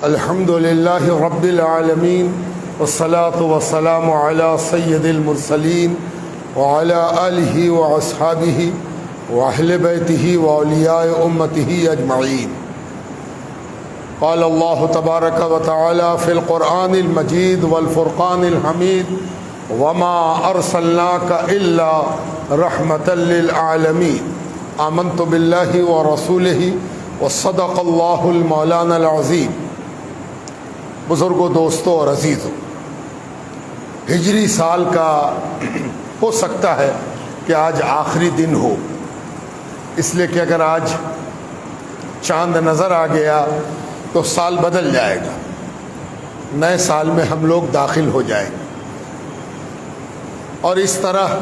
الحمد للہ رب العالمین والصلاة والسلام علی سید المرسلین وعلی آلہ واصحابہ واہل بیتہ واولیاء امتہ اجمعین. قال اللہ تبارک و تعالی فی القرآن المجید والفرقان الحمید وما ارسلناک الا رحمۃ للعالمین. آمنت باللہ ورسولہ وصدق اللہ المولانا العظیم. بزرگوں، دوستوں اور عزیزوں، ہجری سال کا ہو سکتا ہے کہ آج آخری دن ہو، اس لیے کہ اگر آج چاند نظر آ گیا تو سال بدل جائے گا، نئے سال میں ہم لوگ داخل ہو جائیں گے، اور اس طرح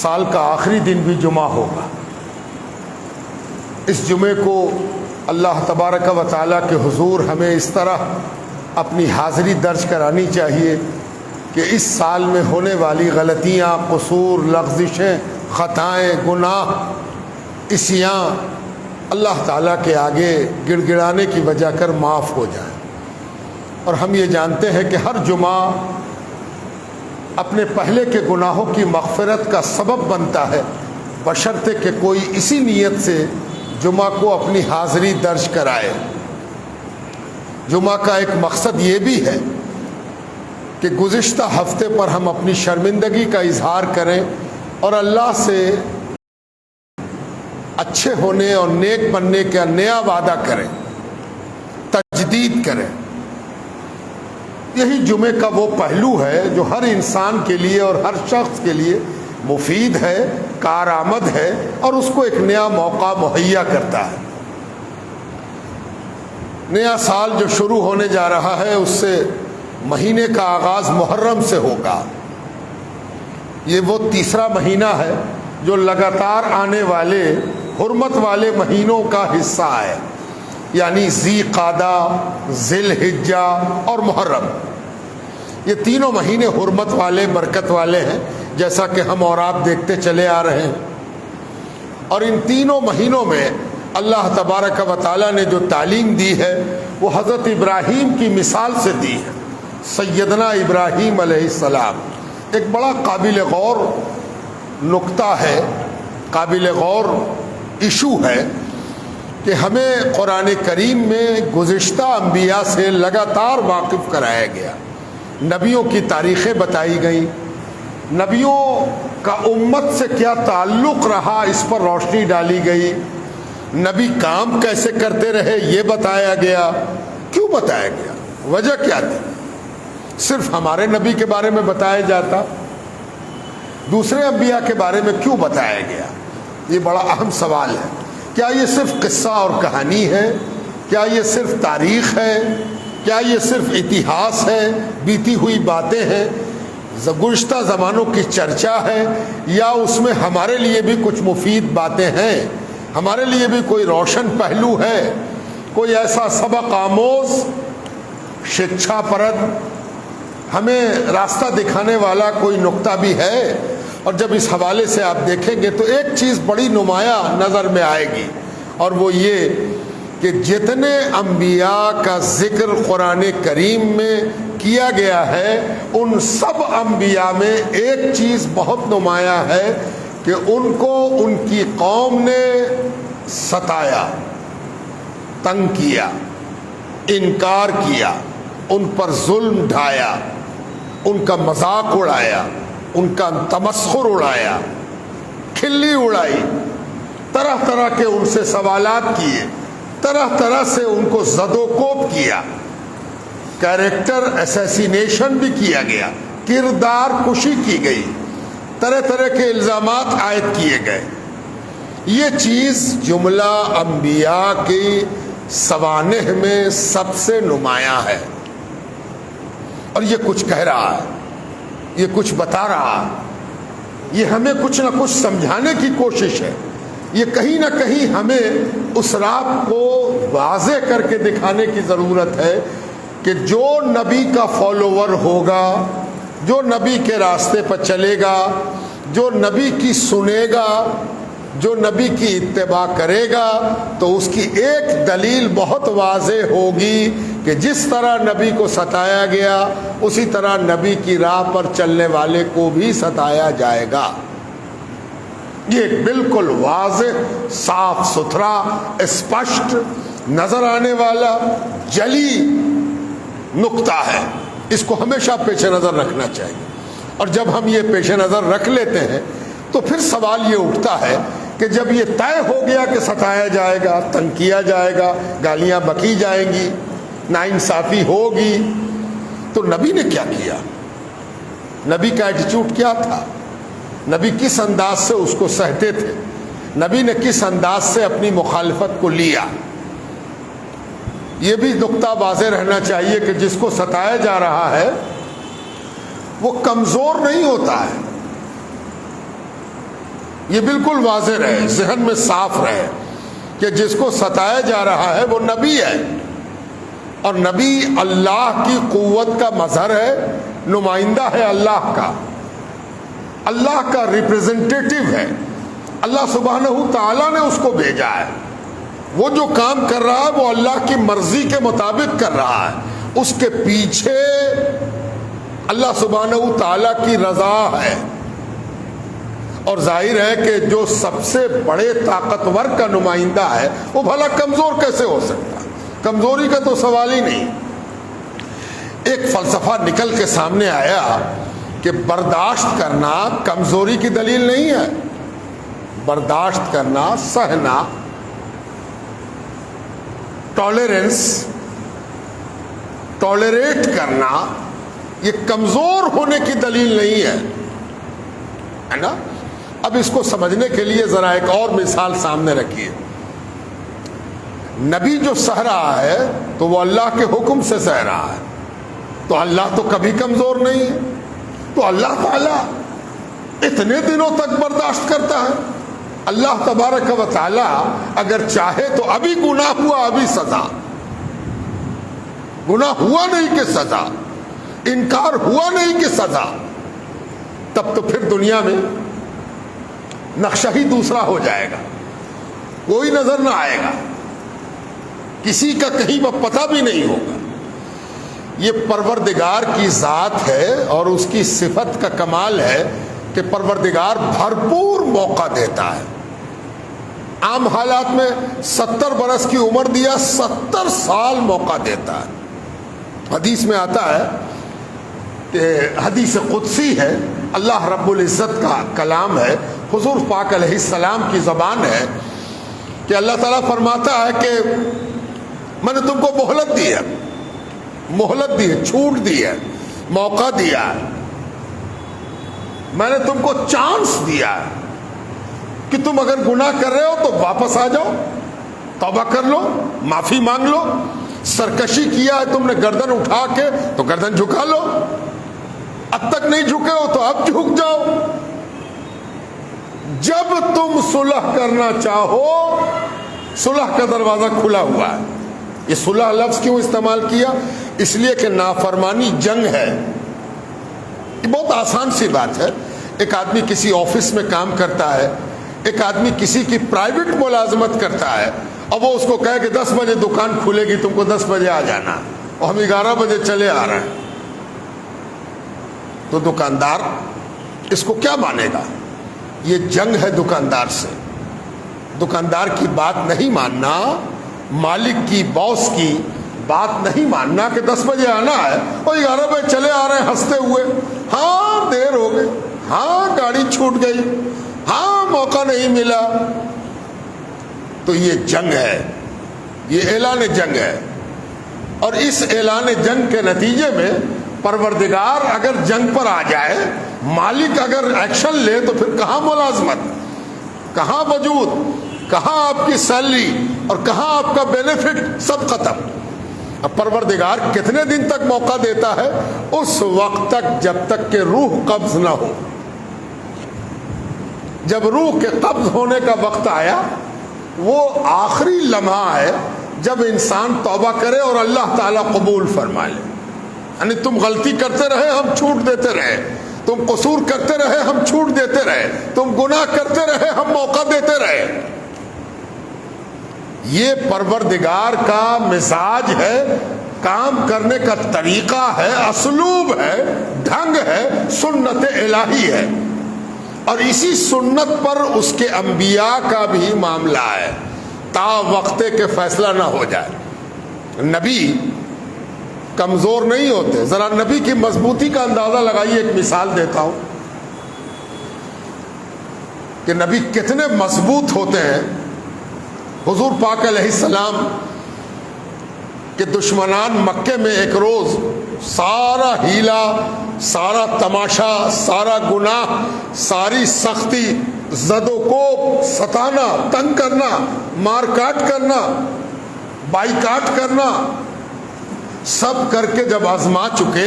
سال کا آخری دن بھی جمعہ ہوگا. اس جمعے کو اللہ تبارک و تعالیٰ کے حضور ہمیں اس طرح اپنی حاضری درج کرانی چاہیے کہ اس سال میں ہونے والی غلطیاں، قصور، لغزشیں، خطائیں، گناہ، عصیاں اللہ تعالیٰ کے آگے گڑ گڑانے کی وجہ کر معاف ہو جائیں. اور ہم یہ جانتے ہیں کہ ہر جمعہ اپنے پہلے کے گناہوں کی مغفرت کا سبب بنتا ہے، بشرطے کہ کوئی اسی نیت سے جمعہ کو اپنی حاضری درج کرائے. جمعہ کا ایک مقصد یہ بھی ہے کہ گزشتہ ہفتے پر ہم اپنی شرمندگی کا اظہار کریں اور اللہ سے اچھے ہونے اور نیک بننے کا نیا وعدہ کریں، تجدید کریں. یہی جمعے کا وہ پہلو ہے جو ہر انسان کے لیے اور ہر شخص کے لیے مفید ہے، کارآمد ہے، اور اس کو ایک نیا موقع مہیا کرتا ہے. نیا سال جو شروع ہونے جا رہا ہے اس سے مہینے کا آغاز محرم سے ہوگا. یہ وہ تیسرا مہینہ ہے جو لگاتار آنے والے حرمت والے مہینوں کا حصہ ہے، یعنی ذی قعدہ، ذی الحجہ اور محرم. یہ تینوں مہینے حرمت والے، برکت والے ہیں، جیسا کہ ہم اور آپ دیکھتے چلے آ رہے ہیں. اور ان تینوں مہینوں میں اللہ تبارک و تعالیٰ نے جو تعلیم دی ہے وہ حضرت ابراہیم کی مثال سے دی ہے. سیدنا ابراہیم علیہ السلام ایک بڑا قابل غور نکتہ ہے، قابل غور ایشو ہے کہ ہمیں قرآن کریم میں گزشتہ انبیاء سے لگاتار واقف کرایا گیا. نبیوں کی تاریخیں بتائی گئیں، نبیوں کا امت سے کیا تعلق رہا اس پر روشنی ڈالی گئی، نبی کام کیسے کرتے رہے یہ بتایا گیا. کیوں بتایا گیا؟ وجہ کیا تھی؟ صرف ہمارے نبی کے بارے میں بتایا جاتا، دوسرے انبیاء کے بارے میں کیوں بتایا گیا؟ یہ بڑا اہم سوال ہے. کیا یہ صرف قصہ اور کہانی ہے؟ کیا یہ صرف تاریخ ہے؟ کیا یہ صرف اتہاس ہے، بیتی ہوئی باتیں ہیں، گزشتہ زمانوں کی چرچا ہے، یا اس میں ہمارے لیے بھی کچھ مفید باتیں ہیں، ہمارے لیے بھی کوئی روشن پہلو ہے، کوئی ایسا سبق آموز، شکچھا پرد، ہمیں راستہ دکھانے والا کوئی نقطہ بھی ہے؟ اور جب اس حوالے سے آپ دیکھیں گے تو ایک چیز بڑی نمایاں نظر میں آئے گی، اور وہ یہ کہ جتنے انبیاء کا ذکر قرآن کریم میں کیا گیا ہے ان سب انبیاء میں ایک چیز بہت نمایاں ہے کہ ان کو ان کی قوم نے ستایا، تنگ کیا، انکار کیا، ان پر ظلم ڈھایا، ان کا مذاق اڑایا، ان کا تمسخر اڑایا، کھلی اڑائی، طرح طرح کے ان سے سوالات کیے، طرح طرح سے ان کو زد و کوب کیا، کیریکٹر اسیسینیشن بھی کیا گیا، کردار کشی کی گئی، طرح طرح کے الزامات عائد کیے گئے. یہ چیز جملہ انبیاء کی سوانح میں سب سے نمایاں ہے، اور یہ کچھ کہہ رہا ہے، یہ کچھ بتا رہا ہے، یہ ہمیں کچھ نہ کچھ سمجھانے کی کوشش ہے. یہ کہیں نہ کہیں ہمیں اس راہ کو واضح کر کے دکھانے کی ضرورت ہے کہ جو نبی کا فالوور ہوگا، جو نبی کے راستے پر چلے گا، جو نبی کی سنے گا، جو نبی کی اتباع کرے گا تو اس کی ایک دلیل بہت واضح ہوگی کہ جس طرح نبی کو ستایا گیا اسی طرح نبی کی راہ پر چلنے والے کو بھی ستایا جائے گا. یہ بالکل واضح، صاف ستھرا، اسپشٹ نظر آنے والا جلی نقطہ ہے. اس کو ہمیشہ پیش نظر رکھنا چاہیے. اور جب ہم یہ پیش نظر رکھ لیتے ہیں تو پھر سوال یہ اٹھتا ہے کہ جب یہ طے ہو گیا کہ ستایا جائے گا، تنگ کیا جائے گا، گالیاں بکی جائیں گی، ناانصافی ہوگی، تو نبی نے کیا کیا؟ نبی کا ایٹیچیوڈ کیا تھا؟ نبی کس انداز سے اس کو سہتے تھے؟ نبی نے کس انداز سے اپنی مخالفت کو لیا؟ یہ بھی نقطہ واضح رہنا چاہیے کہ جس کو ستایا جا رہا ہے وہ کمزور نہیں ہوتا ہے. یہ بالکل واضح رہے، ذہن میں صاف رہے کہ جس کو ستایا جا رہا ہے وہ نبی ہے، اور نبی اللہ کی قوت کا مظہر ہے، نمائندہ ہے اللہ کا ریپریزنٹیٹو ہے. اللہ سبحانہ تعالیٰ نے اس کو بھیجا ہے. وہ جو کام کر رہا ہے وہ اللہ کی مرضی کے مطابق کر رہا ہے. اس کے پیچھے اللہ سبحانہ تعالیٰ کی رضا ہے. اور ظاہر ہے کہ جو سب سے بڑے طاقتور کا نمائندہ ہے وہ بھلا کمزور کیسے ہو سکتا؟ کمزوری کا تو سوال ہی نہیں. ایک فلسفہ نکل کے سامنے آیا کہ برداشت کرنا کمزوری کی دلیل نہیں ہے. برداشت کرنا، سہنا، ٹالریٹ کرنا یہ کمزور ہونے کی دلیل نہیں ہے نا. اب اس کو سمجھنے کے لیے ذرا ایک اور مثال سامنے رکھیے. نبی جو سہ رہا ہے تو وہ اللہ کے حکم سے سہ رہا ہے، تو اللہ تو کبھی کمزور نہیں ہے. تو اللہ تعالیٰ اتنے دنوں تک برداشت کرتا ہے. اللہ تبارک و تعالیٰ اگر چاہے تو ابھی گناہ ہوا ابھی سزا، گناہ ہوا نہیں کہ سزا، انکار ہوا نہیں کہ سزا، تب تو پھر دنیا میں نقشہ ہی دوسرا ہو جائے گا. کوئی نظر نہ آئے گا، کسی کا کہیں پتہ بھی نہیں ہوگا. یہ پروردگار کی ذات ہے اور اس کی صفت کا کمال ہے کہ پروردگار بھرپور موقع دیتا ہے. عام حالات میں 70 برس کی عمر دیا، 70 سال موقع دیتا ہے. حدیث میں آتا ہے کہ حدیث قدسی ہے، اللہ رب العزت کا کلام ہے، حضور پاک علیہ السلام کی زبان ہے کہ اللہ تعالیٰ فرماتا ہے کہ میں نے تم کو مہلت دی ہے، چھوٹ دی ہے، موقع دیا ہے، میں نے تم کو چانس دیا ہے کہ تم اگر گناہ کر رہے ہو تو واپس آ جاؤ، توبہ کر لو، معافی مانگ لو. سرکشی کیا ہے تم نے گردن اٹھا کے تو گردن جھکا لو، اب تک نہیں جھکے ہو تو اب جھک جاؤ. جب تم صلح کرنا چاہو صلح کا دروازہ کھلا ہوا ہے. یہ صلح لفظ کیوں استعمال کیا؟ اس لیے کہ نافرمانی جنگ ہے. یہ بہت آسان سی بات ہے. ایک آدمی کسی آفس میں کام کرتا ہے، ایک آدمی کسی کی پرائیویٹ ملازمت کرتا ہے، اور وہ اس کو کہے کہ 10 بجے دکان کھلے گی، تم کو 10 بجے آ جانا، اور ہم 11 بجے چلے آ رہے ہیں، تو دکاندار اس کو کیا مانے گا؟ یہ جنگ ہے دکاندار سے. دکاندار کی بات نہیں ماننا، مالک کی، باس کی بات نہیں ماننا کہ 10 بجے آنا ہے اور 11 بجے چلے آ رہے ہیں ہنستے ہوئے. ہاں دیر ہو گئی، ہاں گاڑی چھوٹ گئی، ہاں موقع نہیں ملا. تو یہ جنگ ہے، یہ اعلان جنگ ہے. اور اس اعلان جنگ کے نتیجے میں پروردگار اگر جنگ پر آ جائے، مالک اگر ایکشن لے، تو پھر کہاں ملازمت، کہاں وجود، کہاں آپ کی سیلری اور کہاں آپ کا بینیفٹ، سب ختم. اب پروردگار کتنے دن تک موقع دیتا ہے؟ اس وقت تک جب تک کہ روح قبض نہ ہو. جب روح کے قبض ہونے کا وقت آیا، وہ آخری لمحہ ہے جب انسان توبہ کرے اور اللہ تعالیٰ قبول فرما لے. یعنی تم غلطی کرتے رہے، ہم چھوٹ دیتے رہے، تم قصور کرتے رہے ہم چھوٹ دیتے رہے, تم گناہ کرتے رہے ہم موقع دیتے رہے. یہ پروردگار کا مزاج ہے, کام کرنے کا طریقہ ہے, اسلوب ہے, ڈھنگ ہے, سنت الہی ہے. اور اسی سنت پر اس کے انبیاء کا بھی معاملہ ہے تا وقت کہ فیصلہ نہ ہو جائے. نبی کمزور نہیں ہوتے. ذرا نبی کی مضبوطی کا اندازہ لگائیے. ایک مثال دیتا ہوں کہ نبی کتنے مضبوط ہوتے ہیں. حضور پاک علیہ السلام کہ دشمنان مکے میں ایک روز سارا ہیلا, سارا تماشا, سارا گناہ, ساری سختی, زد و کوب, ستانا, تنگ کرنا, مار کاٹ کرنا, بائیکاٹ کرنا, سب کر کے جب آزما چکے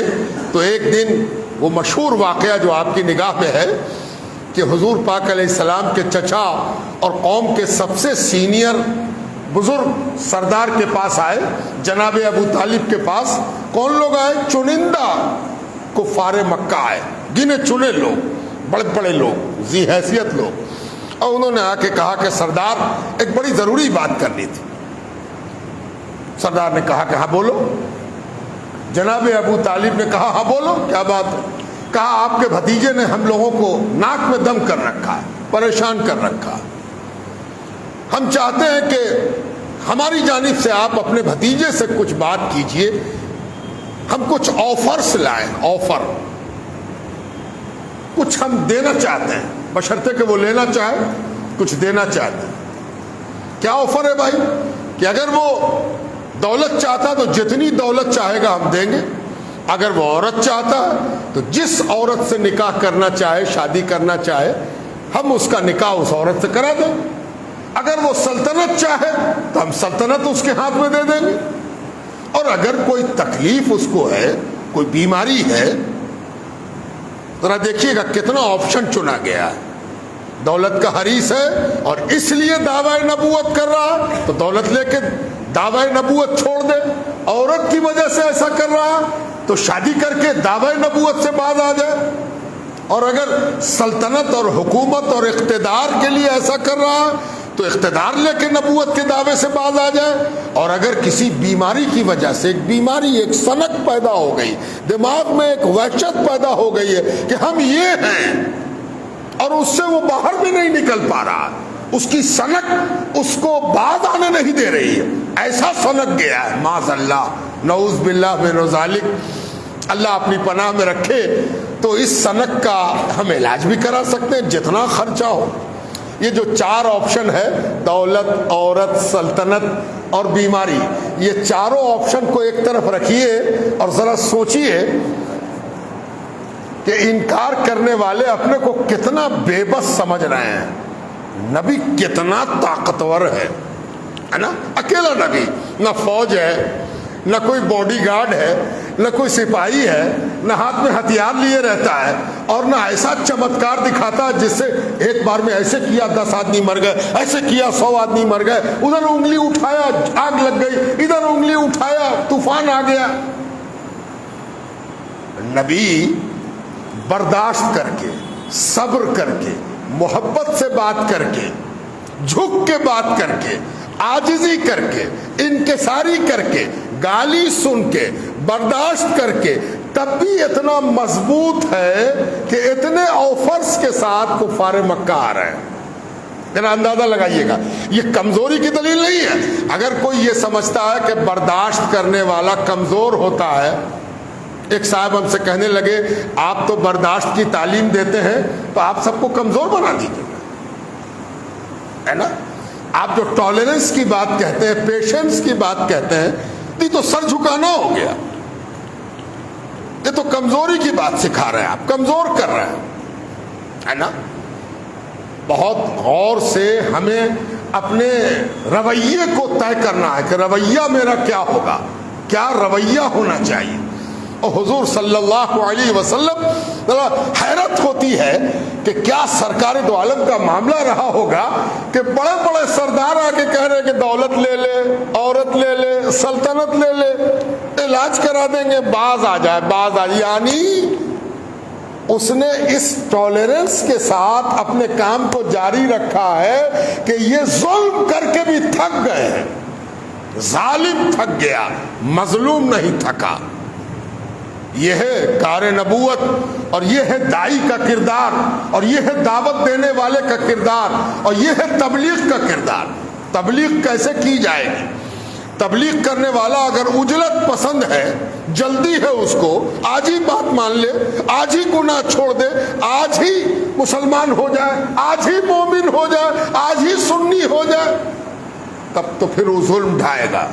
تو ایک دن وہ مشہور واقعہ جو آپ کی نگاہ میں ہے کہ حضور پاک علیہ السلام کے چچا اور قوم کے سب سے سینئر بزرگ سردار کے پاس آئے, جناب ابو طالب کے پاس. کون لوگ آئے؟ چنندہ کفار مکہ آئے, گنے چنے لوگ, بڑے بڑے لوگ, ذی حیثیت لوگ. اور انہوں نے آ کے کہا کہ سردار ایک بڑی ضروری بات کرنی تھی. سردار نے کہا کہ ہاں بولو. جناب ابو طالب نے کہا ہاں بولو, کیا بات ہے؟ کہا آپ کے بھتیجے نے ہم لوگوں کو ناک میں دم کر رکھا ہے, پریشان کر رکھا. ہم چاہتے ہیں کہ ہماری جانب سے آپ اپنے بھتیجے سے کچھ بات کیجئے, ہم کچھ آفرز لائیں. آفر کچھ ہم دینا چاہتے ہیں, بشرطے کہ وہ لینا چاہے, کچھ دینا چاہتے ہیں. کیا آفر ہے بھائی؟ کہ اگر وہ دولت چاہتا تو جتنی دولت چاہے گا ہم دیں گے. اگر وہ عورت چاہتا ہے تو جس عورت سے نکاح کرنا چاہے, شادی کرنا چاہے, ہم اس کا نکاح اس عورت سے کرا دیں. اگر وہ سلطنت چاہے تو ہم سلطنت اس کے ہاتھ میں دے دیں گے. اور اگر کوئی تکلیف اس کو ہے, کوئی بیماری ہے, ذرا دیکھیے گا کتنا آپشن چنا گیا ہے. دولت کا حریص ہے اور اس لیے دعوی نبوت کر رہا ہے تو دولت لے کے دعوی نبوت چھوڑ دے. عورت کی وجہ سے ایسا کر رہا تو شادی کر کے دعوی نبوت سے باز آ جائے. اور اگر سلطنت اور حکومت اور اقتدار کے لیے ایسا کر رہا تو اقتدار لے کے نبوت کے دعوے سے باز آ جائے. اور اگر کسی بیماری کی وجہ سے, ایک بیماری, ایک سنک پیدا ہو گئی, دماغ میں ایک وحشت پیدا ہو گئی ہے کہ ہم یہ ہیں, اور اس سے وہ باہر بھی نہیں نکل پا رہا, اس کی سنک اس کو باز آنے نہیں دے رہی ہے, ایسا سنک گیا ہے معاذ اللہ, نعوذ باللہ من ذالک, اللہ اپنی پناہ میں رکھے, تو اس سنک کا ہم علاج بھی کرا سکتے ہیں جتنا خرچہ ہو. یہ جو 4 آپشن ہے, دولت, عورت, سلطنت اور بیماری, یہ چاروں آپشن کو ایک طرف رکھیے اور ذرا سوچئے کہ انکار کرنے والے اپنے کو کتنا بے بس سمجھ رہے ہیں. نبی کتنا طاقتور ہے نا, اکیلا نبی, نہ فوج ہے, نہ کوئی باڈی گارڈ ہے, نہ کوئی سپاہی ہے, نہ ہاتھ میں ہتھیار لیے رہتا ہے, اور نہ ایسا چمتکار دکھاتا ہے جس سے ایک بار میں ایسے کیا 10 آدمی مر گئے, ایسے کیا 100 آدمی مر گئے, ادھر انگلی اٹھایا آگ لگ گئی, ادھر انگلی اٹھایا طوفان آ گیا. نبی برداشت کر کے, صبر کر کے, محبت سے بات کر کے, جھک کے بات کر کے, عاجزی کر کے, انکساری کر کے, گالی سن کے, برداشت کر کے, تب بھی اتنا مضبوط ہے کہ اتنے آفرز کے ساتھ کفار مکہ آ رہے ہیں. ذرا اندازہ لگائیے گا, یہ کمزوری کی دلیل نہیں ہے. اگر کوئی یہ سمجھتا ہے کہ برداشت کرنے والا کمزور ہوتا ہے, ایک صاحب ہم سے کہنے لگے آپ تو برداشت کی تعلیم دیتے ہیں تو آپ سب کو کمزور بنا دیجیے, ہے نا. آپ جو ٹالرنس کی بات کہتے ہیں, پیشنس کی بات کہتے ہیں, یہ تو سر جھکانا ہو گیا. یہ تو کمزوری کی بات سکھا رہے ہیں, آپ کمزور کر رہے ہیں, ہے نا. بہت غور سے ہمیں اپنے رویے کو طے کرنا ہے کہ رویہ میرا کیا ہوگا, کیا رویہ ہونا چاہیے. اور حضور صلی اللہ علیہ وسلم حیرت ہوتی ہے کہ کیا سرکار دو عالم کا معاملہ رہا ہوگا کہ بڑے بڑے سردار آ کے کہہ رہے کہ دولت لے لے, عورت لے لے, سلطنت لے لے, علاج کرا دیں گے, باز آ جائے, باز آ جائے. یعنی اس نے اس ٹالرنس کے ساتھ اپنے کام کو جاری رکھا ہے کہ یہ ظلم کر کے بھی تھک گئے ہیں. ظالم تھک گیا، مظلوم نہیں تھکا. یہ ہے کار نبوت، اور یہ ہے داعی کا کردار، اور یہ ہے دعوت دینے والے کا کردار، اور یہ ہے تبلیغ کا کردار. تبلیغ کیسے کی جائے گی؟ تبلیغ کرنے والا اگر عجلت پسند ہے، جلدی ہے اس کو، آج ہی بات مان لے، آج ہی گناہ چھوڑ دے، آج ہی مسلمان ہو جائے، آج ہی مومن ہو جائے، آج ہی سنی ہو جائے، تب تو پھر وہ ظلم ڈھائے گا،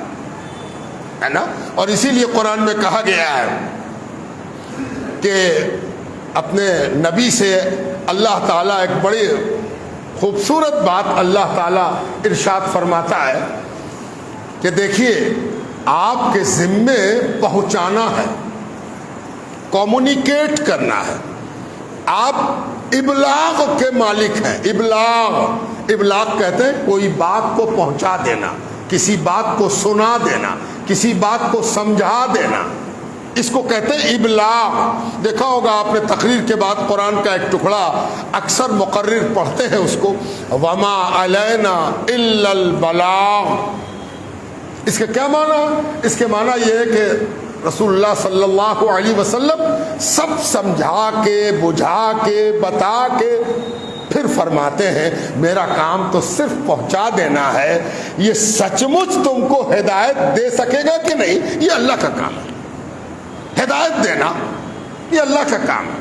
ہے نا. اور اسی لیے قرآن میں کہا گیا ہے کہ اپنے نبی سے اللہ تعالیٰ ایک بڑی خوبصورت بات اللہ تعالیٰ ارشاد فرماتا ہے کہ دیکھیے، آپ کے ذمے پہنچانا ہے، کمیونیکیٹ کرنا ہے. آپ ابلاغ کے مالک ہیں. ابلاغ کہتے ہیں کوئی بات کو پہنچا دینا، کسی بات کو سنا دینا، کسی بات کو سمجھا دینا، اس کو کہتے ہیں ابلاغ. دیکھا ہوگا آپ نے تقریر کے بعد قرآن کا ایک ٹکڑا اکثر مقرر پڑھتے ہیں اس کو، وما علینا الا البلاغ. اس کے کیا معنی؟ اس کے معنی یہ ہے کہ رسول اللہ صلی اللہ علیہ وسلم سب سمجھا کے، بجھا کے، بتا کے پھر فرماتے ہیں میرا کام تو صرف پہنچا دینا ہے. یہ سچ مچ تم کو ہدایت دے سکے گا کہ نہیں، یہ اللہ کا کام ہے. ہدایت دینا یہ اللہ کا کام ہے.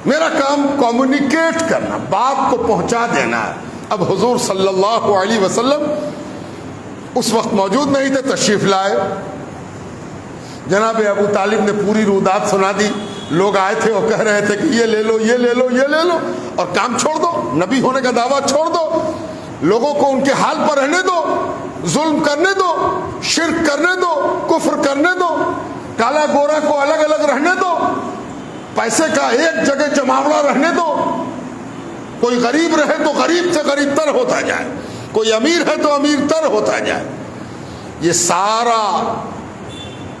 میرا کام کمیونیکیٹ کرنا، بات کو پہنچا دینا ہے. اب حضور صلی اللہ علیہ وسلم اس وقت موجود نہیں تھے، تشریف لائے. جناب ابو طالب نے پوری رودات سنا دی. لوگ آئے تھے اور کہہ رہے تھے کہ یہ لے لو، یہ لے لو، یہ لے لو، اور کام چھوڑ دو، نبی ہونے کا دعویٰ چھوڑ دو، لوگوں کو ان کے حال پر رہنے دو، ظلم کرنے دو، شرک کرنے دو، کفر کرنے دو، کالا گورا کو الگ الگ رہنے دو، پیسے کا ایک جگہ جماوڑا رہنے دو. کوئی غریب رہے تو غریب سے غریب تر ہوتا جائے، کوئی امیر ہے تو امیر تر ہوتا جائے. یہ سارا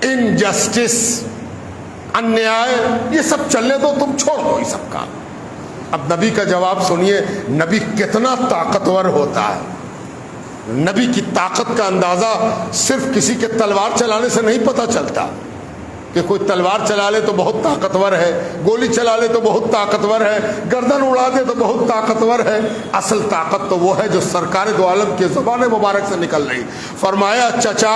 انجسٹس، انیائے، یہ سب چلنے دو، تم چھوڑ دو یہ سب کام. اب نبی کا جواب سنیے. نبی کتنا طاقتور ہوتا ہے. نبی کی طاقت کا اندازہ صرف کسی کے تلوار چلانے سے نہیں پتہ چلتا کہ کوئی تلوار چلا لے تو بہت طاقتور ہے، گولی چلا لے تو بہت طاقتور ہے، گردن اڑا دے تو بہت طاقتور ہے. اصل طاقت تو وہ ہے جو سرکار دو عالم کی زبان مبارک سے نکل رہی. فرمایا چچا،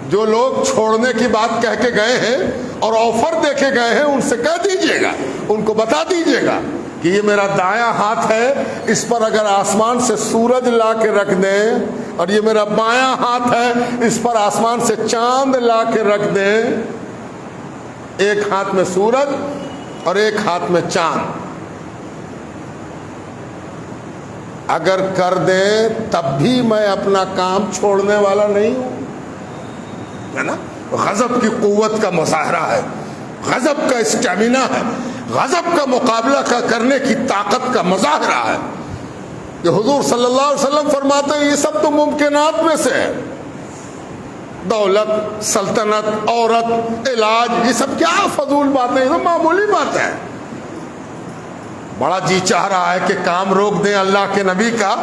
جو لوگ چھوڑنے کی بات کہہ کے گئے ہیں اور آفر دے کے گئے ہیں، ان سے کہہ دیجئے گا، ان کو بتا دیجئے گا کہ یہ میرا دایاں ہاتھ ہے، اس پر اگر آسمان سے سورج لا کے رکھ دیں، اور یہ میرا بایاں ہاتھ ہے، اس پر آسمان سے چاند لا کے رکھ دیں، ایک ہاتھ میں سورج اور ایک ہاتھ میں چاند، اگر کر دیں تب بھی میں اپنا کام چھوڑنے والا نہیں ہوں. ہے نا؟ غضب کی قوت کا مظاہرہ ہے، غضب کا اسٹیمنا ہے، غضب کا مقابلہ کرنے کی طاقت کا مظاہرہ ہے. کہ حضور صلی اللہ علیہ وسلم فرماتے ہیں یہ سب تو ممکنات میں سے ہے. دولت، سلطنت، عورت، علاج، یہ سب کیا فضول باتیں، یہ سب معمولی بات ہے. بڑا جی چاہ رہا ہے کہ کام روک دیں اللہ کے نبی کا،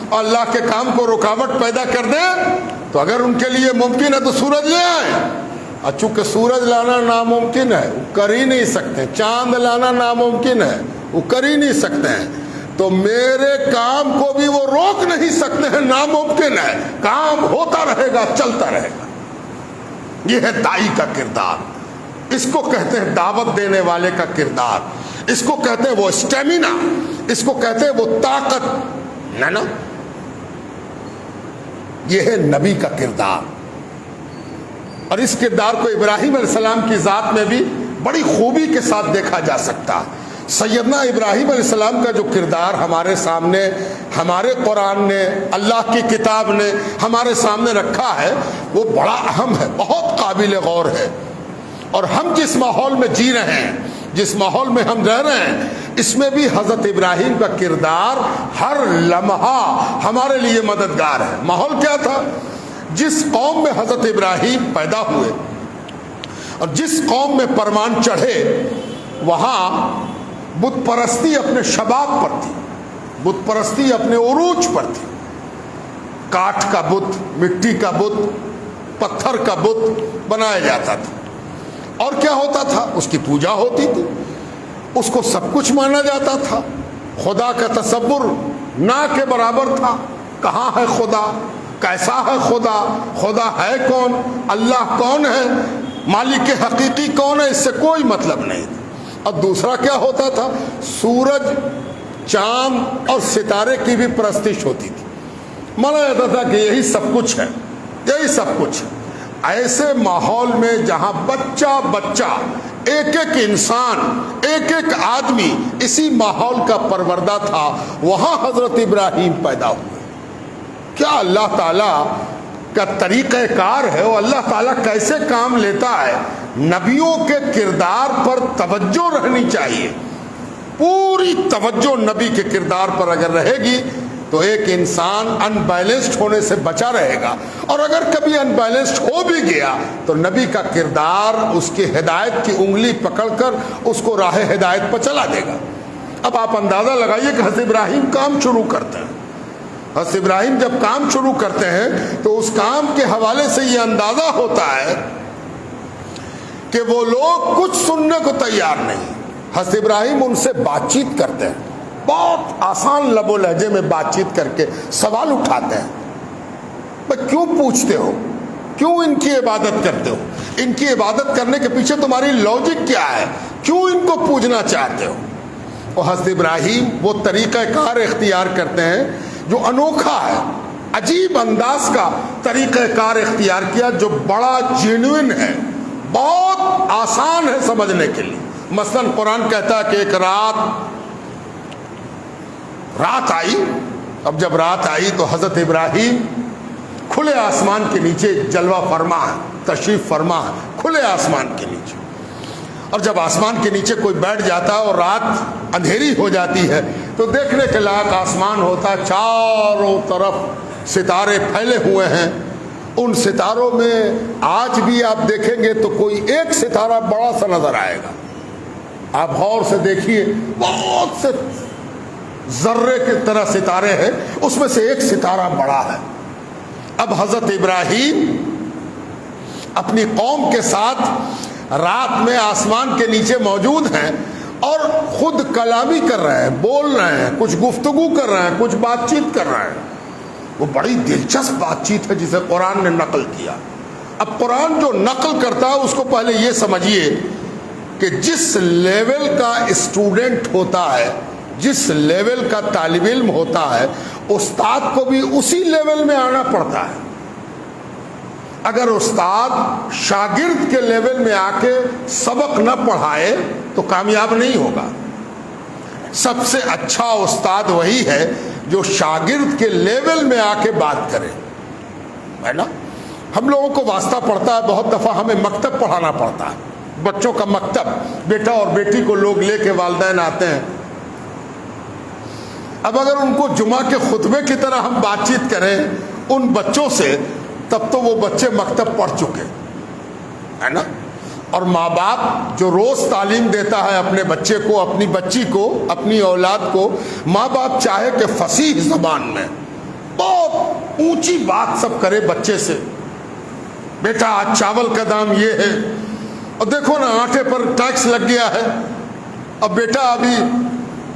اور اللہ کے کام کو رکاوٹ پیدا کر دیں، تو اگر ان کے لیے ممکن ہے تو سورج لے آئیں. اور چونکہ سورج لانا ناممکن ہے، وہ کر ہی نہیں سکتے، چاند لانا ناممکن ہے، وہ کر ہی نہیں سکتے ہیں، تو میرے کام کو بھی وہ روک نہیں سکتے ہیں، ناممکن ہے، کام ہوتا رہے گا، چلتا رہے گا. یہ ہے داعی کا کردار. اس کو کہتے ہیں دعوت دینے والے کا کردار، اس کو کہتے ہیں وہ اسٹیمنا، اس کو کہتے ہیں وہ طاقت. نا یہ ہے نبی کا کردار. اور اس کردار کو ابراہیم علیہ السلام کی ذات میں بھی بڑی خوبی کے ساتھ دیکھا جا سکتا ہے. سیدنا ابراہیم علیہ السلام کا جو کردار ہمارے سامنے، ہمارے قرآن نے، اللہ کی کتاب نے ہمارے سامنے رکھا ہے، وہ بڑا اہم ہے، بہت قابل غور ہے. اور ہم جس ماحول میں جی رہے ہیں، جس ماحول میں ہم رہ رہے ہیں، اس میں بھی حضرت ابراہیم کا کردار ہر لمحہ ہمارے لیے مددگار ہے. ماحول کیا تھا؟ جس قوم میں حضرت ابراہیم پیدا ہوئے اور جس قوم میں پرمان چڑھے، وہاں بت پرستی اپنے شباب پر تھی، بت پرستی اپنے عروج پر تھی. کاٹھ کا بت، مٹی کا بت، پتھر کا بت بنایا جاتا تھا. اور کیا ہوتا تھا؟ اس کی پوجا ہوتی تھی، اس کو سب کچھ مانا جاتا تھا. خدا کا تصور نہ کے برابر تھا. کہاں ہے خدا؟ کیسا ہے خدا؟ خدا ہے کون؟ اللہ کون ہے؟ مالک حقیقی کون ہے؟ اس سے کوئی مطلب نہیں تھا. اور دوسرا کیا ہوتا تھا؟ سورج، چاند اور ستارے کی بھی پرستش ہوتی تھی. مانا جاتا تھا کہ یہی سب کچھ ہے، یہی سب کچھ ہے. ایسے ماحول میں جہاں بچہ بچہ، ایک ایک انسان، ایک ایک آدمی اسی ماحول کا پروردہ تھا، وہاں حضرت ابراہیم پیدا ہوئے. کیا اللہ تعالیٰ کا طریقہ کار ہے، وہ اللہ تعالیٰ کیسے کام لیتا ہے. نبیوں کے کردار پر توجہ رہنی چاہیے. پوری توجہ نبی کے کردار پر اگر رہے گی تو ایک انسان ان بیلنسڈ ہونے سے بچا رہے گا. اور اگر کبھی ان بیلنسڈ ہو بھی گیا تو نبی کا کردار اس کی ہدایت کی انگلی پکڑ کر اس کو راہ ہدایت پر چلا دے گا. اب آپ اندازہ لگائیے کہ حضرت ابراہیم کام شروع کرتے ہیں. حضرت ابراہیم جب کام شروع کرتے ہیں تو اس کام کے حوالے سے یہ اندازہ ہوتا ہے کہ وہ لوگ کچھ سننے کو تیار نہیں. حضرت ابراہیم ان سے بات چیت کرتے ہیں، بہت آسان لب و لہجے میں بات چیت کر کے سوال اٹھاتے ہیں. بھئی کیوں پوچھتے ہو؟ کیوں ان کی عبادت کرتے ہو؟ ان کی عبادت کرنے کے پیچھے تمہاری لاجک کیا ہے؟ کیوں ان کو پوجنا چاہتے ہو؟ اور حضرت ابراہیم وہ طریقہ کار اختیار کرتے ہیں جو انوکھا ہے. عجیب انداز کا طریقہ کار اختیار کیا جو بڑا جینوئن ہے، بہت آسان ہے سمجھنے کے لیے. مثلا قرآن کہتا ہے کہ ایک رات آئی. اب جب رات آئی تو حضرت ابراہیم کھلے آسمان کے نیچے جلوہ فرما ہے، تشریف فرما ہے کھلے آسمان کے نیچے. اور جب آسمان کے نیچے کوئی بیٹھ جاتا ہے اور رات اندھیری ہو جاتی ہے تو دیکھنے کے لائق آسمان ہوتا ہے. چاروں طرف ستارے پھیلے ہوئے ہیں. ان ستاروں میں آج بھی آپ دیکھیں گے تو کوئی ایک ستارہ بڑا سا نظر آئے گا. آپ غور سے دیکھیے، بہت سے ذرے کی طرح ستارے ہیں، اس میں سے ایک ستارہ بڑا ہے. اب حضرت ابراہیم اپنی قوم کے ساتھ رات میں آسمان کے نیچے موجود ہیں اور خود کلامی کر رہے ہیں، بول رہے ہیں، کچھ گفتگو کر رہے ہیں، کچھ بات چیت کر رہے ہیں. وہ بڑی دلچسپ بات چیت ہے جسے قرآن نے نقل کیا. اب قرآن جو نقل کرتا ہے اس کو پہلے یہ سمجھیے کہ جس لیول کا اسٹوڈنٹ ہوتا ہے، جس لیول کا طالب علم ہوتا ہے، استاد کو بھی اسی لیول میں آنا پڑتا ہے. اگر استاد شاگرد کے لیول میں آ کے سبق نہ پڑھائے تو کامیاب نہیں ہوگا. سب سے اچھا استاد وہی ہے جو شاگرد کے لیول میں آ کے بات کرے، ہے نا. ہم لوگوں کو واسطہ پڑتا ہے، بہت دفعہ ہمیں مکتب پڑھانا پڑتا ہے، بچوں کا مکتب. بیٹا اور بیٹی کو لوگ لے کے والدین آتے ہیں. اب اگر ان کو جمعہ کے خطبے کی طرح ہم بات چیت کریں ان بچوں سے، تب تو وہ بچے مکتب پڑھ چکے، ہے نا. اور ماں باپ جو روز تعلیم دیتا ہے اپنے بچے کو، اپنی بچی کو، اپنی اولاد کو، ماں باپ چاہے کہ فصیح زبان میں بہت اونچی بات سب کرے بچے سے. بیٹا آج چاول کا دام یہ ہے، اور دیکھو نا آٹے پر ٹیکس لگ گیا ہے. اب بیٹا ابھی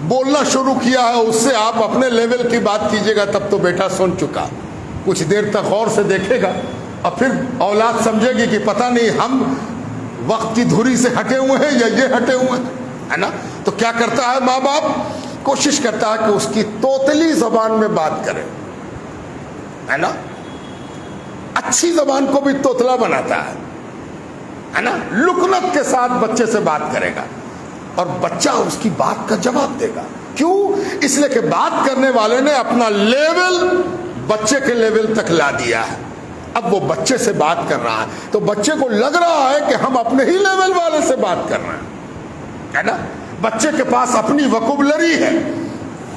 بولنا شروع کیا ہے، اس سے آپ اپنے لیول کی بات کیجیے گا، تب تو بیٹا سن چکا. کچھ دیر تک غور سے دیکھے گا اور پھر اولاد سمجھے گی کہ پتہ نہیں ہم وقت کی دھری سے ہٹے ہوئے ہیں یا یہ ہٹے ہوئے ہیں، ہے نا. تو کیا کرتا ہے ماں باپ؟ کوشش کرتا ہے کہ اس کی توتلی زبان میں بات کرے، ہے نا. اچھی زبان کو بھی توتلا بناتا ہے نا. لکنت کے ساتھ بچے سے بات کرے گا اور بچہ اس کی بات کا جواب دے گا. کیوں؟ اس لیے کہ بات کرنے والے نے اپنا لیول بچے کے لیول تک لا دیا ہے. اب وہ بچے سے بات کر رہا ہے تو بچے کو لگ رہا ہے کہ ہم اپنے ہی لیول والے سے بات کر رہے ہیں، ہے نا. بچے کے پاس اپنی وکیبلری ہے،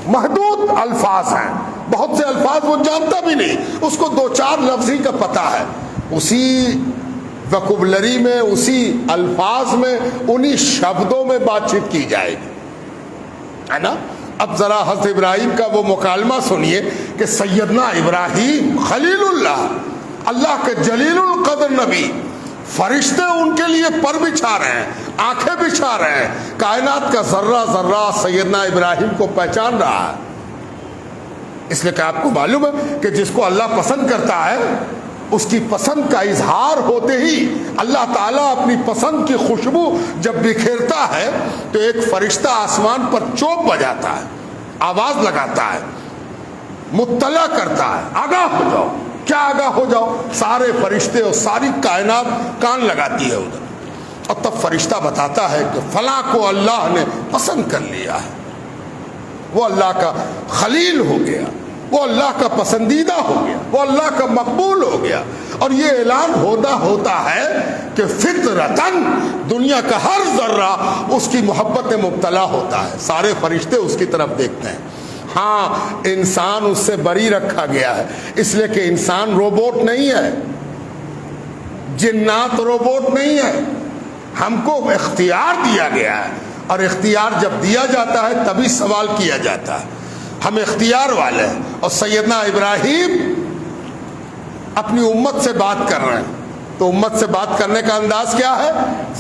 محدود الفاظ ہیں، بہت سے الفاظ وہ جانتا بھی نہیں، اس کو دو چار لفظ ہی کا پتہ ہے. اسی وکبلری میں اسی الفاظ میں انہی شبدوں میں بات چیت کی جائے گی، ہے نا۔ اب ذرا حضرت ابراہیم کا وہ مکالمہ سنیے کہ سیدنا ابراہیم خلیل اللہ، اللہ کے جلیل القدر نبی، فرشتے ان کے لیے پر بچھا رہے ہیں، آنکھیں بچھا رہے ہیں، کائنات کا ذرہ ذرہ سیدنا ابراہیم کو پہچان رہا ہے۔ اس لیے کہ آپ کو معلوم ہے کہ جس کو اللہ پسند کرتا ہے اس کی پسند کا اظہار ہوتے ہی اللہ تعالیٰ اپنی پسند کی خوشبو جب بکھیرتا ہے تو ایک فرشتہ آسمان پر چوب بجاتا ہے، آواز لگاتا ہے، مطلع کرتا ہے، آگاہ ہو جاؤ۔ کیا آگاہ ہو جاؤ؟ سارے فرشتے اور ساری کائنات کان لگاتی ہے ادھر، اور تب فرشتہ بتاتا ہے کہ فلاں کو اللہ نے پسند کر لیا ہے، وہ اللہ کا خلیل ہو گیا، وہ اللہ کا پسندیدہ ہو گیا، وہ اللہ کا مقبول ہو گیا۔ اور یہ اعلان ہوتا ہے کہ فطرتاً دنیا کا ہر ذرہ اس کی محبت میں مبتلا ہوتا ہے، سارے فرشتے اس کی طرف دیکھتے ہیں۔ ہاں انسان اس سے بری رکھا گیا ہے، اس لیے کہ انسان روبوٹ نہیں ہے، جنات روبوٹ نہیں ہے، ہم کو اختیار دیا گیا ہے، اور اختیار جب دیا جاتا ہے تبھی سوال کیا جاتا ہے، ہم اختیار والے ہیں۔ اور سیدنا ابراہیم اپنی امت سے بات کر رہے ہیں، تو امت سے بات کرنے کا انداز کیا ہے؟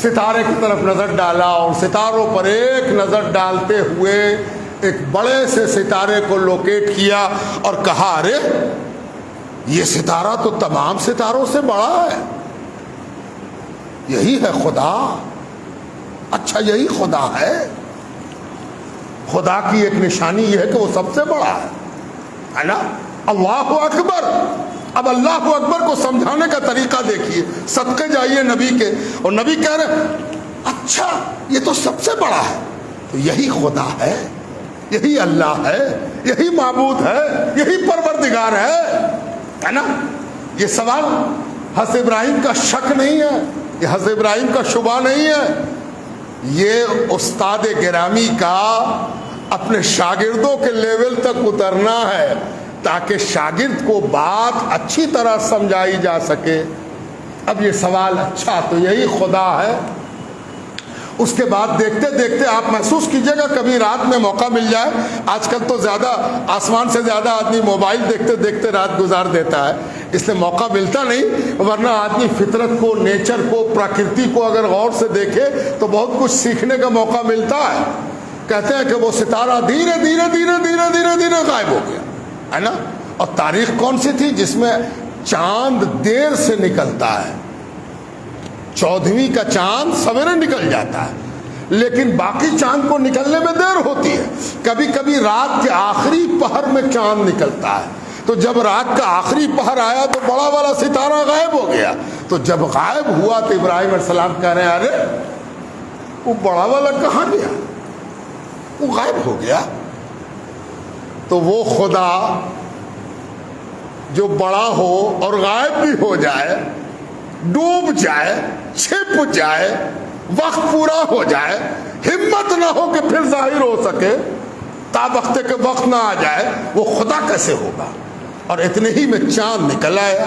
ستارے کی طرف نظر ڈالا، اور ستاروں پر ایک نظر ڈالتے ہوئے ایک بڑے سے ستارے کو لوکیٹ کیا اور کہا ارے یہ ستارہ تو تمام ستاروں سے بڑا ہے، یہی ہے خدا۔ اچھا یہی خدا ہے؟ خدا کی ایک نشانی یہ ہے کہ وہ سب سے بڑا ہے نا۔ اللہ اکبر۔ اب اللہ اکبر کو سمجھانے کا طریقہ دیکھیے، صدقے جائیے نبی کے، اور نبی کہہ رہے اچھا یہ تو سب سے بڑا ہے، تو یہی خدا ہے، یہی اللہ ہے، یہی معبود ہے، یہی پروردگار ہے نا۔ یہ سوال حضرت ابراہیم کا شک نہیں ہے، یہ حضرت ابراہیم کا شبہ نہیں ہے، یہ استاد گرامی کا اپنے شاگردوں کے لیول تک اترنا ہے تاکہ شاگرد کو بات اچھی طرح سمجھائی جا سکے۔ اب یہ سوال اچھا تو یہی خدا ہے، اس کے بعد دیکھتے دیکھتے آپ محسوس کیجئے گا کبھی رات میں موقع مل جائے، آج کل تو زیادہ آسمان سے زیادہ آدمی موبائل دیکھتے دیکھتے رات گزار دیتا ہے، اس لیے موقع ملتا نہیں، ورنہ آدمی فطرت کو، نیچر کو، پراکرتی کو اگر غور سے دیکھے تو بہت کچھ سیکھنے کا موقع ملتا ہے۔ کہتے ہیں کہ وہ ستارہ دھیرے دھیرے دھیرے دھیرے دھیرے دھیرے غائب ہو گیا، ہے نا۔ اور تاریخ کون سی تھی جس میں چاند دیر سے نکلتا ہے؟ 14ویں کا چاند سویرے نکل جاتا ہے، لیکن باقی چاند کو نکلنے میں دیر ہوتی ہے، کبھی کبھی رات کے آخری پہر میں چاند نکلتا ہے۔ تو جب رات کا آخری پہر آیا تو بڑا والا ستارہ غائب ہو گیا، تو جب غائب ہوا تو ابراہیم علیہ السلام کہہ رہے ہیں ارے وہ بڑا والا کہاں گیا؟ وہ غائب ہو گیا۔ تو وہ خدا جو بڑا ہو اور غائب بھی ہو جائے، ڈوب جائے، چھپ جائے، وقت پورا ہو جائے، ہمت نہ ہو کہ پھر ظاہر ہو سکے، تا وقت کے وقت نہ آ جائے، وہ خدا کیسے ہوگا؟ اور اتنے ہی میں چاند نکل آیا۔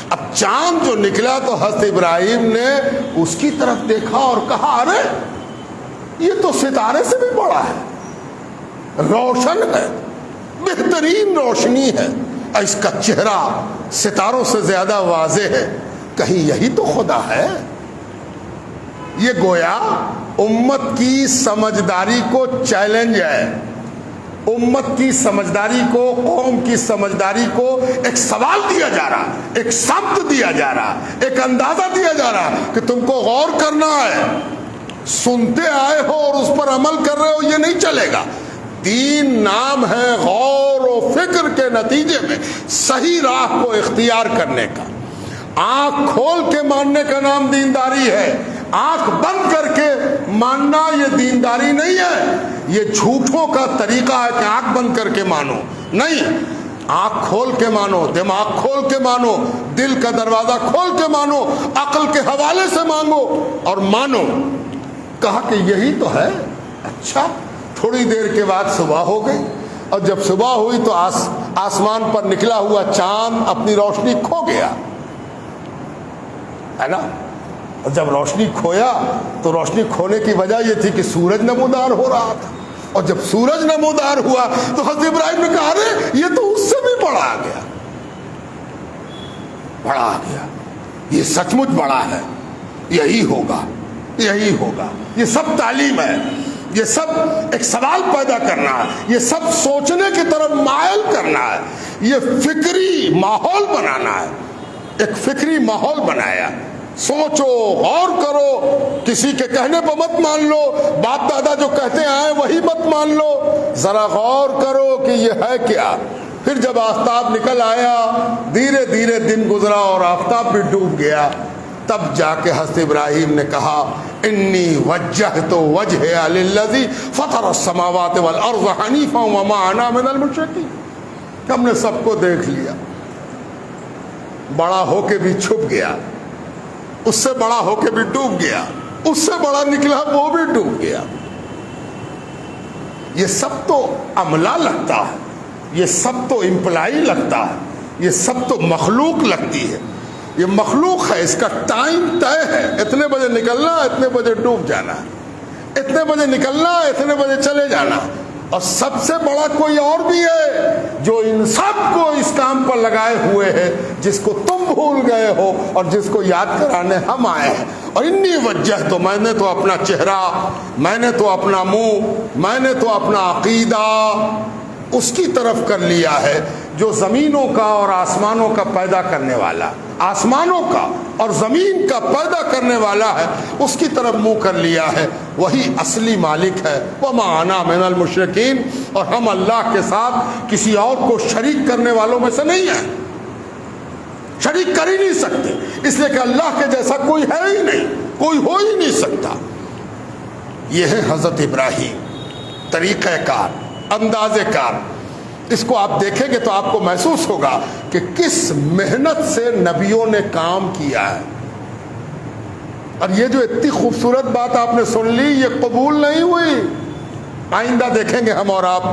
اب چاند جو نکلا تو حضرت ابراہیم نے اس کی طرف دیکھا اور کہا ارے یہ تو ستارے سے بھی بڑا ہے، روشن ہے، بہترین روشنی ہے، اس کا چہرہ ستاروں سے زیادہ واضح ہے، کہیں یہی تو خدا ہے؟ یہ گویا امت کی سمجھداری کو چیلنج ہے، امت کی سمجھداری کو، قوم کی سمجھداری کو ایک سوال دیا جا رہا، ایک سمت دیا جا رہا، ایک اندازہ دیا جا رہا کہ تم کو غور کرنا ہے، سنتے آئے ہو اور اس پر عمل کر رہے ہو یہ نہیں چلے گا۔ دین نام ہے غور و فکر کے نتیجے میں صحیح راہ کو اختیار کرنے کا۔ آنکھ کھول کے ماننے کا نام دینداری ہے، آنکھ بند کر کے ماننا یہ دینداری نہیں ہے، یہ جھوٹوں کا طریقہ ہے کہ آنکھ بند کر کے مانو، نہیں، آنکھ کھول کے مانو، دماغ کھول کے مانو، دل کا دروازہ کھول کے مانو، عقل کے حوالے سے مانگو اور مانو۔ کہا کہ یہی تو ہے۔ اچھا، تھوڑی دیر کے بعد صبح ہو گئی، اور جب صبح ہوئی تو آسمان پر نکلا ہوا چاند اپنی روشنی کھو گیا، ہے نا۔ اور جب روشنی کھویا تو روشنی کھونے کی وجہ یہ تھی کہ سورج نمودار ہو رہا تھا، اور جب سورج نمودار ہوا تو حضرت ابراہیم نے کہا ارے یہ تو اس سے بھی بڑا آ گیا، بڑا آ گیا، یہ سچ مچ بڑا ہے، یہی ہوگا، یہی ہوگا۔ یہ سب تعلیم ہے، یہ سب ایک سوال پیدا کرنا ہے، یہ سب سوچنے کی طرف مائل کرنا ہے، یہ فکری ماحول بنانا ہے۔ ایک فکری ماحول بنایا، سوچو، غور کرو، کسی کے کہنے پہ مت مان لو، باپ دادا جو کہتے آئے وہی مت مان لو، ذرا غور کرو کہ یہ ہے کیا۔ پھر جب آفتاب نکل آیا، دھیرے دھیرے دن گزرا اور آفتاب بھی ڈوب گیا، تب جا کے حضرت ابراہیم نے کہا انی وجہت وجہی للذی فطر السماوات والارض حنیفا وما انا من المشرکین۔ ہم نے سب کو دیکھ لیا، بڑا ہو کے بھی چھپ گیا، اس سے بڑا ہو کے بھی ڈوب گیا، اس سے بڑا نکلا وہ بھی ڈوب گیا۔ یہ سب تو عملہ لگتا ہے، یہ سب تو امپلائی لگتا ہے، یہ سب تو مخلوق لگتی ہے۔ یہ مخلوق ہے، اس کا ٹائم طے ہے، اتنے بجے نکلنا، اتنے بجے ڈوب جانا، اتنے بجے نکلنا، اتنے بجے چلے جانا۔ اور سب سے بڑا کوئی اور بھی ہے جو ان سب کو اس کام پر لگائے ہوئے ہے، جس کو تم بھول گئے ہو اور جس کو یاد کرانے ہم آئے ہیں۔ اور انی وجہ تو میں نے تو اپنا چہرہ، میں نے تو اپنا منہ، میں نے تو اپنا عقیدہ اس کی طرف کر لیا ہے جو زمینوں کا اور آسمانوں کا پیدا کرنے والا، آسمانوں کا اور زمین کا پیدا کرنے والا ہے، اس کی طرف منہ کر لیا ہے، وہی اصلی مالک ہے۔ وما انا من المشرکین، اور ہم اللہ کے ساتھ کسی اور کو شریک کرنے والوں میں سے نہیں ہیں، شریک کر ہی نہیں سکتے، اس لیے کہ اللہ کے جیسا کوئی ہے ہی نہیں، کوئی ہو ہی نہیں سکتا۔ یہ ہے حضرت ابراہیم، طریقہ کار، انداز کار۔ اس کو آپ دیکھیں گے تو آپ کو محسوس ہوگا کہ کس محنت سے نبیوں نے کام کیا ہے۔ اور یہ جو اتنی خوبصورت بات آپ نے سن لی، یہ قبول نہیں ہوئی۔ آئندہ دیکھیں گے ہم اور آپ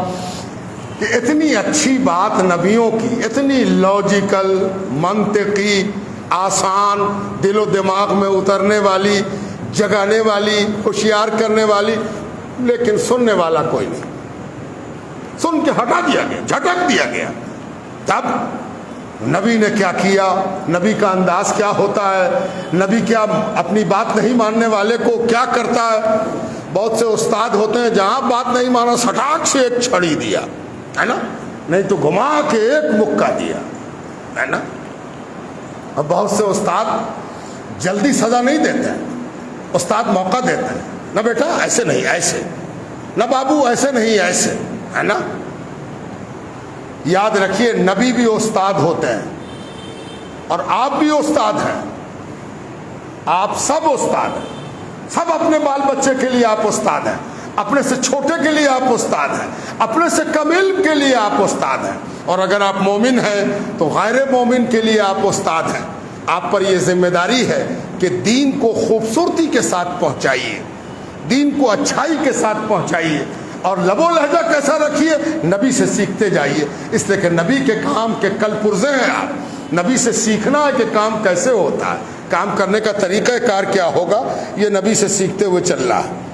کہ اتنی اچھی بات نبیوں کی، اتنی لاجیکل، منطقی، آسان، دل و دماغ میں اترنے والی، جگانے والی، ہوشیار کرنے والی، لیکن سننے والا کوئی نہیں، سن کے ہٹا دیا گیا، جھٹک دیا گیا۔ تب نبی نے کیا کیا، نبی کا انداز کیا ہوتا ہے، نبی کیا اپنی بات نہیں ماننے والے کو کیا کرتا ہے۔ بہت سے استاد ہوتے ہیں جہاں بات نہیں مانا سٹاک سے ایک چھڑی دیا، ہے نا، نہیں تو گھما کے ایک مکہ دیا، ہے نا۔ اور بہت سے استاد جلدی سزا نہیں دیتے ہیں، استاد موقع دیتے ہیں، نہ بیٹا ایسے نہیں ایسے، نہ بابو ایسے نہیں ایسے، ہے نا۔ یاد رکھیے نبی بھی استاد ہوتے ہیں اور آپ بھی استاد ہیں، آپ سب استاد ہیں، سب اپنے بال بچے کے لیے آپ استاد ہیں، اپنے سے چھوٹے کے لیے آپ استاد ہیں، اپنے سے کم علم کے لیے آپ استاد ہیں، اور اگر آپ مومن ہیں تو غیر مومن کے لیے آپ استاد ہیں۔ آپ پر یہ ذمہ داری ہے کہ دین کو خوبصورتی کے ساتھ پہنچائیے، دین کو اچھائی کے ساتھ پہنچائیے، اور لب و لہجہ کیسا رکھیے، نبی سے سیکھتے جائیے، اس لیے کہ نبی کے کام کے کل پرزے ہیں آپ، نبی سے سیکھنا ہے کہ کام کیسے ہوتا ہے، کام کرنے کا طریقہ کار کیا ہوگا، یہ نبی سے سیکھتے ہوئے چل رہا ہے۔